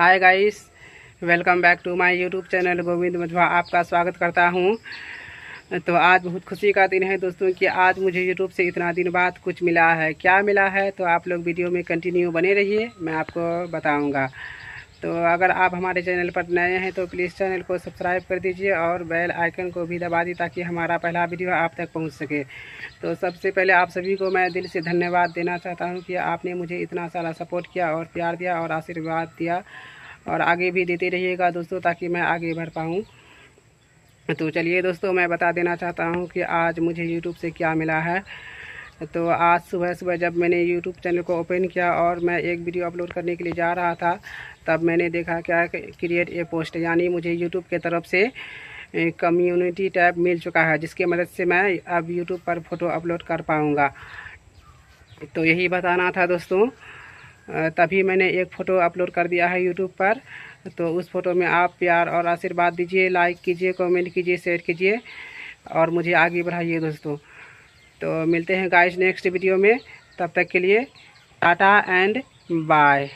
Hi guys, welcome back to my YouTube channel Govind Majhwa. आपका स्वागत करता हूं। तो आज बहुत खुशी का दिन है दोस्तों कि आज मुझे यूट्यूब से इतना दिन बाद कुछ मिला है। क्या मिला है तो आप लोग वीडियो में कंटिन्यू बने रहिए, मैं आपको बताऊंगा। तो अगर आप हमारे चैनल पर नए हैं तो प्लीज़ चैनल को सब्सक्राइब कर दीजिए और बेल आइकन को भी दबा दी ताकि हमारा पहला वीडियो आप तक पहुंच सके। तो सबसे पहले आप सभी को मैं दिल से धन्यवाद देना चाहता हूं कि आपने मुझे इतना सारा सपोर्ट किया और प्यार दिया और आशीर्वाद दिया, और आगे भी देते रहिएगा दोस्तों ताकि मैं आगे बढ़ पाऊँ। तो चलिए दोस्तों, मैं बता देना चाहता हूँ कि आज मुझे यूट्यूब से क्या मिला है। तो आज सुबह सुबह जब मैंने यूट्यूब चैनल को ओपन किया और मैं एक वीडियो अपलोड करने के लिए जा रहा था, तब मैंने देखा क्या क्रिएट ए पोस्ट, यानी मुझे यूट्यूब के तरफ से कम्युनिटी टैब मिल चुका है, जिसकी मदद से मैं अब यूट्यूब पर फ़ोटो अपलोड कर पाऊँगा। तो यही बताना था दोस्तों। तभी मैंने एक फ़ोटो अपलोड कर दिया है यूट्यूब पर। तो उस फ़ोटो में आप प्यार और आशीर्वाद दीजिए, लाइक कीजिए, कमेंट कीजिए, शेयर कीजिए और मुझे आगे बढ़ाइए दोस्तों। तो मिलते हैं गाइस नेक्स्ट वीडियो में, तब तक के लिए टाटा एंड बाय।